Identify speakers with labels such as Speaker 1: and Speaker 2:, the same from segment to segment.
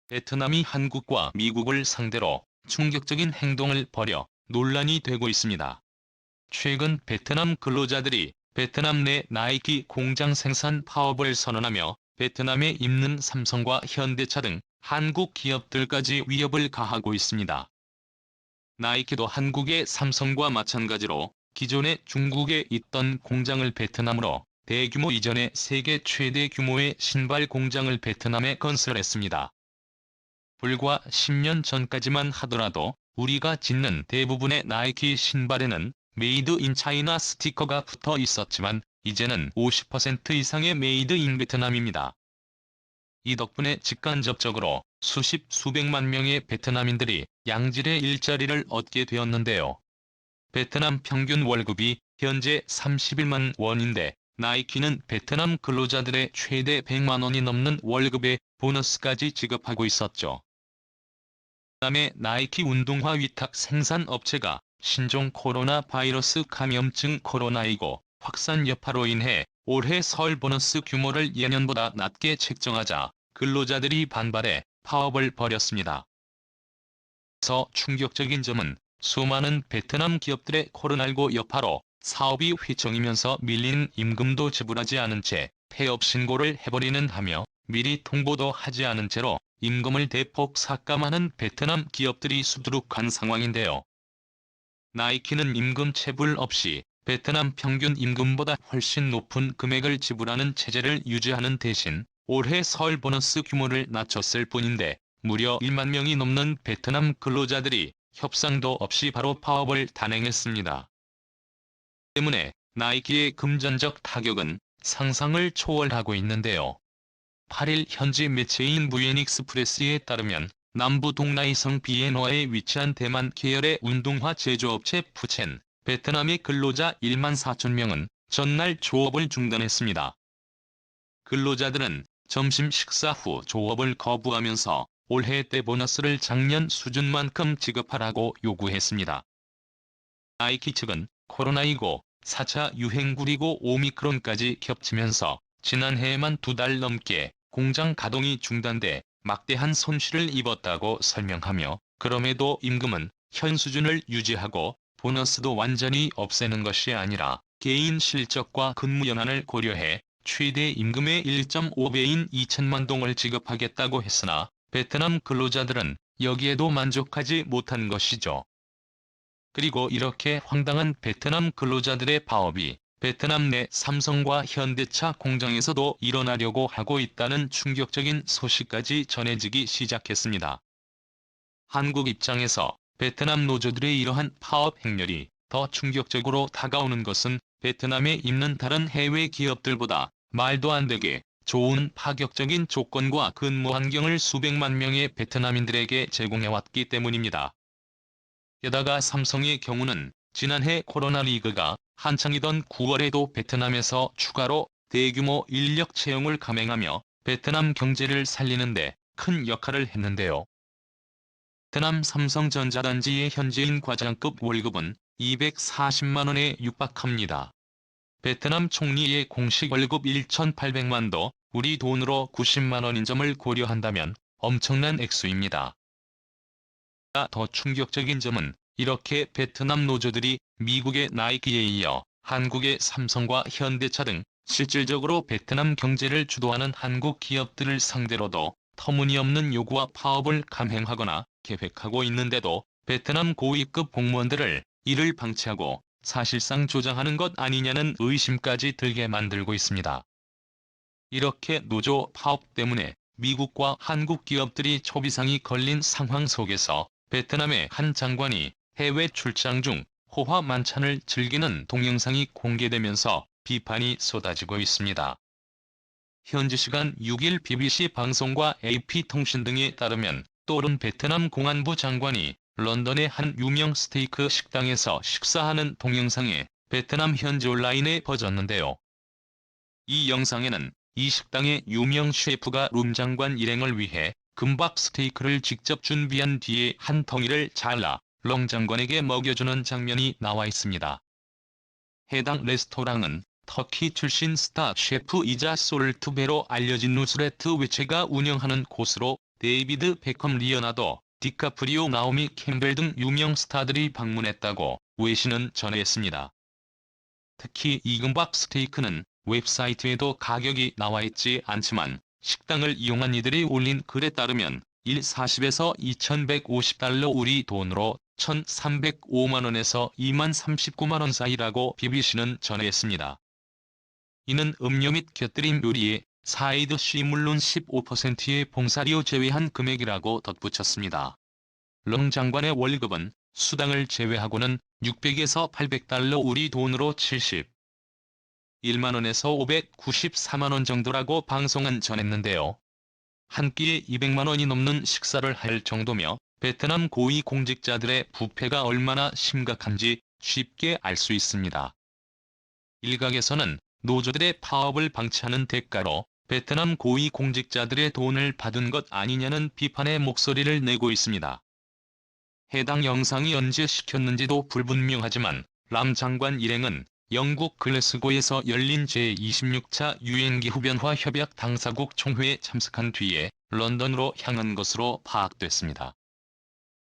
Speaker 1: 베트남이 한국과 미국을 상대로 충격적인 행동을 벌여 논란이 되고 있습니다. 최근 베트남 근로자들이 베트남 내 나이키 공장 생산 파업을 선언하며 베트남에 있는 삼성과 현대차 등 한국 기업들까지 위협을 가하고 있습니다. 나이키도 한국의 삼성과 마찬가지로 기존에 중국에 있던 공장을 베트남으로 대규모 이전에 세계 최대 규모의 신발 공장을 베트남에 건설했습니다. 불과 10년 전까지만 하더라도 우리가 신는 대부분의 나이키 신발에는 메이드 인 차이나 스티커가 붙어 있었지만 이제는 50% 이상의 메이드 인 베트남입니다. 이 덕분에 직간접적으로 수백만 명의 베트남인들이 양질의 일자리를 얻게 되었는데요. 베트남 평균 월급이 현재 31만 원인데 나이키는 베트남 근로자들의 최대 100만 원이 넘는 월급에 보너스까지 지급하고 있었죠. 베트남의 나이키 운동화 위탁 생산 업체가 신종 코로나 바이러스 감염증 코로나19 확산 여파로 인해 올해 설 보너스 규모를 예년보다 낮게 책정하자 근로자들이 반발해 파업을 벌였습니다. 그래서 충격적인 점은 수많은 베트남 기업들의 코로나19 여파로 사업이 휘청이면서 밀린 임금도 지불하지 않은 채 폐업 신고를 해버리는 하며 미리 통보도 하지 않은 채로 임금을 대폭 삭감하는 베트남 기업들이 수두룩한 상황인데요. 나이키는 임금 체불 없이 베트남 평균 임금보다 훨씬 높은 금액을 지불하는 체제를 유지하는 대신 올해 설 보너스 규모를 낮췄을 뿐인데 무려 1만 명이 넘는 베트남 근로자들이 협상도 없이 바로 파업을 단행했습니다. 때문에 나이키의 금전적 타격은 상상을 초월하고 있는데요. 8일 현지 매체인 VN익스프레스에 따르면 남부 동나이성 비엔화에 위치한 대만 계열의 운동화 제조업체 푸첸, 베트남의 근로자 1만 4천 명은 전날 조업을 중단했습니다. 근로자들은 점심 식사 후 조업을 거부하면서 올해 때 보너스를 작년 수준만큼 지급하라고 요구했습니다. 나이키 측은 코로나19, 4차 유행 그리고 오미크론까지 겹치면서 지난해에만 2달 넘게 공장 가동이 중단돼 막대한 손실을 입었다고 설명하며 그럼에도 임금은 현 수준을 유지하고 보너스도 완전히 없애는 것이 아니라 개인 실적과 근무 연한을 고려해 최대 임금의 1.5배인 2천만 동을 지급하겠다고 했으나 베트남 근로자들은 여기에도 만족하지 못한 것이죠. 그리고 이렇게 황당한 베트남 근로자들의 파업이 베트남 내 삼성과 현대차 공장에서도 일어나려고 하고 있다는 충격적인 소식까지 전해지기 시작했습니다. 한국 입장에서 베트남 노조들의 이러한 파업 행렬이 더 충격적으로 다가오는 것은 베트남에 있는 다른 해외 기업들보다 말도 안 되게 좋은 파격적인 조건과 근무 환경을 수백만 명의 베트남인들에게 제공해왔기 때문입니다. 게다가 삼성의 경우는 지난해 코로나 리그가 한창이던 9월에도 베트남에서 추가로 대규모 인력 채용을 감행하며 베트남 경제를 살리는 데 큰 역할을 했는데요. 베트남 삼성전자단지의 현지인 과장급 월급은 240만 원에 육박합니다. 베트남 총리의 공식 월급 1,800만 도, 우리 돈으로 90만 원인 점을 고려한다면 엄청난 액수입니다. 더 충격적인 점은 이렇게 베트남 노조들이 미국의 나이키에 이어 한국의 삼성과 현대차 등 실질적으로 베트남 경제를 주도하는 한국 기업들을 상대로도 터무니없는 요구와 파업을 감행하거나 계획하고 있는데도 베트남 고위급 공무원들을 이를 방치하고 사실상 조장하는 것 아니냐는 의심까지 들게 만들고 있습니다. 이렇게 노조 파업 때문에 미국과 한국 기업들이 초비상이 걸린 상황 속에서 베트남의 한 장관이 해외 출장 중 호화 만찬을 즐기는 동영상이 공개되면서 비판이 쏟아지고 있습니다. 현지 시간 6일 BBC 방송과 AP통신 등에 따르면 또른 베트남 공안부 장관이 런던의 한 유명 스테이크 식당에서 식사하는 동영상이 베트남 현지 온라인에 퍼졌는데요. 이 영상에는 이 식당의 유명 셰프가 룸 장관 일행을 위해 금박 스테이크를 직접 준비한 뒤에 한 덩이를 잘라 렁 장관에게 먹여주는 장면이 나와 있습니다. 해당 레스토랑은 터키 출신 스타 셰프이자 솔트베로 알려진 누스레트 외체가 운영하는 곳으로 데이비드 베컴, 리오나르도 디카프리오, 나오미 캠벨 등 유명 스타들이 방문했다고 외신은 전했습니다. 특히 이금밥 스테이크는 웹사이트에도 가격이 나와있지 않지만 식당을 이용한 이들이 올린 글에 따르면 140에서 2150달러, 우리 돈으로 1305만원에서 2만39만원 사이라고 BBC는 전했습니다. 이는 음료 및 곁들임 요리에 사이드 시 물론 15%의 봉사료 제외한 금액이라고 덧붙였습니다. 렁 장관의 월급은 수당을 제외하고는 600에서 800달러, 우리 돈으로 71만원에서 594만원 정도라고 방송은 전했는데요. 한 끼에 200만원이 넘는 식사를 할 정도며 베트남 고위 공직자들의 부패가 얼마나 심각한지 쉽게 알 수 있습니다. 일각에서는 노조들의 파업을 방치하는 대가로 베트남 고위 공직자들의 돈을 받은 것 아니냐는 비판의 목소리를 내고 있습니다. 해당 영상이 언제 시켰는지도 불분명하지만 람 장관 일행은 영국 글래스고에서 열린 제26차 유엔기후변화 협약 당사국 총회에 참석한 뒤에 런던으로 향한 것으로 파악됐습니다.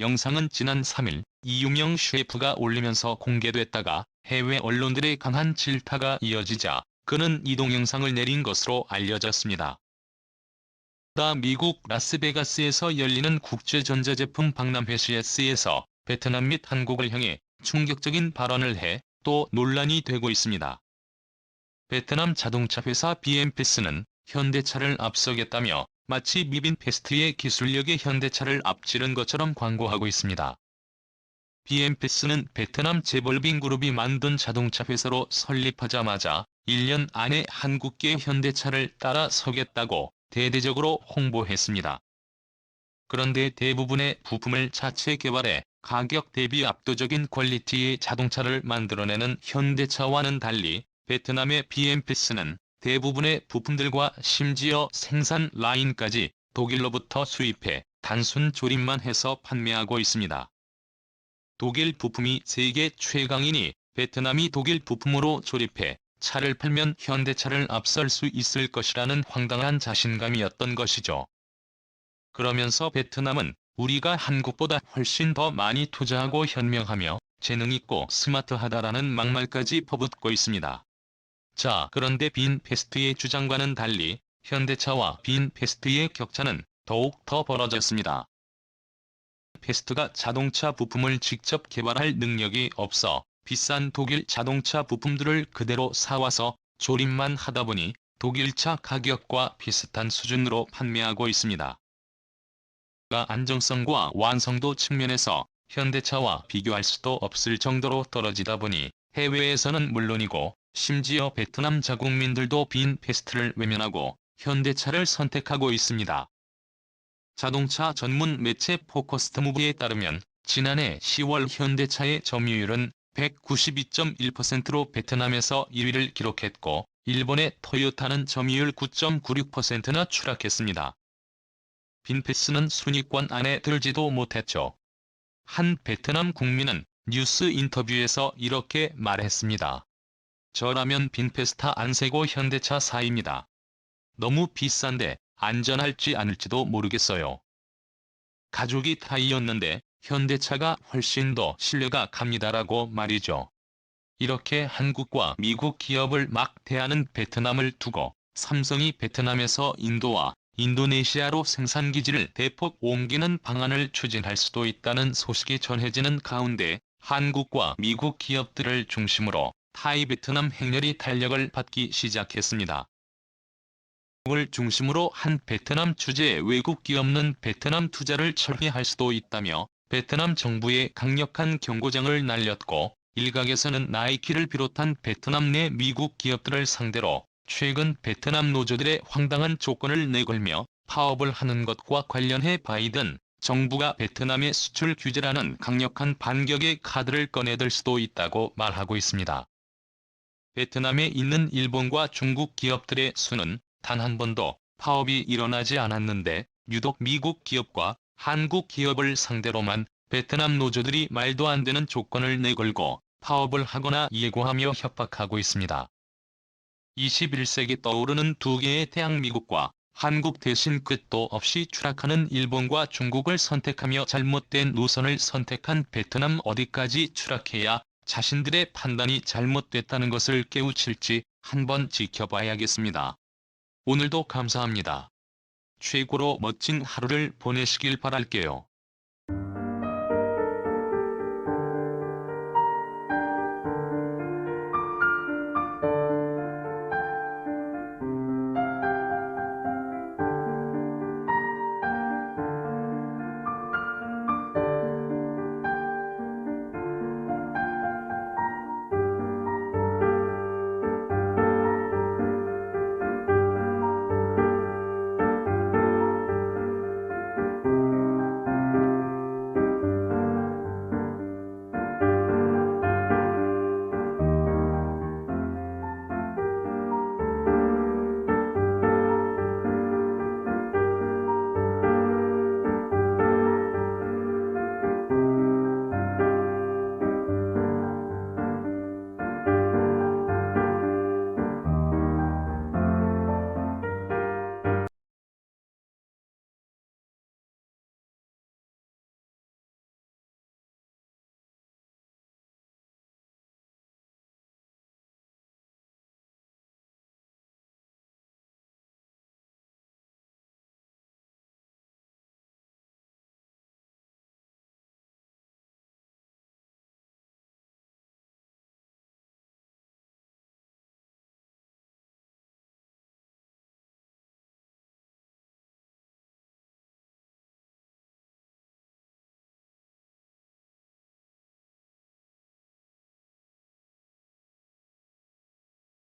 Speaker 1: 영상은 지난 3일 이유명 셰프가 올리면서 공개됐다가 해외 언론들의 강한 질타가 이어지자 그는 이동 영상을 내린 것으로 알려졌습니다. 미국 라스베가스에서 열리는 국제전자제품 박람회 CES에서 베트남 및 한국을 향해 충격적인 발언을 해 또 논란이 되고 있습니다. 베트남 자동차 회사 BMPS는 현대차를 앞서겠다며 마치 미빈페스트의 기술력에 현대차를 앞지른 것처럼 광고하고 있습니다. BMPS는 베트남 재벌빈 그룹이 만든 자동차 회사로 설립하자마자 1년 안에 한국계 현대차를 따라서겠다고 대대적으로 홍보했습니다. 그런데 대부분의 부품을 자체 개발해 가격 대비 압도적인 퀄리티의 자동차를 만들어내는 현대차와는 달리 베트남의 BMPS는 대부분의 부품들과 심지어 생산 라인까지 독일로부터 수입해 단순 조립만 해서 판매하고 있습니다. 독일 부품이 세계 최강이니 베트남이 독일 부품으로 조립해 차를 팔면 현대차를 앞설 수 있을 것이라는 황당한 자신감이었던 것이죠. 그러면서 베트남은 우리가 한국보다 훨씬 더 많이 투자하고 현명하며 재능있고 스마트하다라는 막말까지 퍼붓고 있습니다. 자, 그런데 빈페스트의 주장과는 달리 현대차와 빈페스트의 격차는 더욱 더 벌어졌습니다. 빈페스트가 자동차 부품을 직접 개발할 능력이 없어 비싼 독일 자동차 부품들을 그대로 사와서 조립만 하다 보니 독일차 가격과 비슷한 수준으로 판매하고 있습니다. 안정성과 완성도 측면에서 현대차와 비교할 수도 없을 정도로 떨어지다 보니 해외에서는 물론이고 심지어 베트남 자국민들도 빈페스트를 외면하고 현대차를 선택하고 있습니다. 자동차 전문 매체 포커스트무브에 따르면 지난해 10월 현대차의 점유율은 192.1%로 베트남에서 1위를 기록했고 일본의 토요타는 점유율 9.96%나 추락했습니다. 빈페스는 순위권 안에 들지도 못했죠. 한 베트남 국민은 뉴스 인터뷰에서 이렇게 말했습니다. 저라면 빈페스타 안 세고 현대차 사입니다. 너무 비싼데 안전할지 않을지도 모르겠어요. 가족이 타이었는데 현대차가 훨씬 더 신뢰가 갑니다라고 말이죠. 이렇게 한국과 미국 기업을 막 대하는 베트남을 두고 삼성이 베트남에서 인도와 인도네시아로 생산기지를 대폭 옮기는 방안을 추진할 수도 있다는 소식이 전해지는 가운데 한국과 미국 기업들을 중심으로 타이 베트남 행렬이 탄력을 받기 시작했습니다. 미국을 중심으로 한 베트남 주재 외국 기업은 베트남 투자를 철회할 수도 있다며 베트남 정부에 강력한 경고장을 날렸고 일각에서는 나이키를 비롯한 베트남 내 미국 기업들을 상대로 최근 베트남 노조들의 황당한 조건을 내걸며 파업을 하는 것과 관련해 바이든 정부가 베트남의 수출 규제라는 강력한 반격의 카드를 꺼내들 수도 있다고 말하고 있습니다. 베트남에 있는 일본과 중국 기업들의 수는 단 한 번도 파업이 일어나지 않았는데 유독 미국 기업과 한국 기업을 상대로만 베트남 노조들이 말도 안 되는 조건을 내걸고 파업을 하거나 예고하며 협박하고 있습니다. 21세기 떠오르는 두 개의 태양, 미국과 한국 대신 끝도 없이 추락하는 일본과 중국을 선택하며 잘못된 노선을 선택한 베트남, 어디까지 추락해야 자신들의 판단이 잘못됐다는 것을 깨우칠지 한번 지켜봐야겠습니다. 오늘도 감사합니다. 최고로 멋진 하루를 보내시길 바랄게요.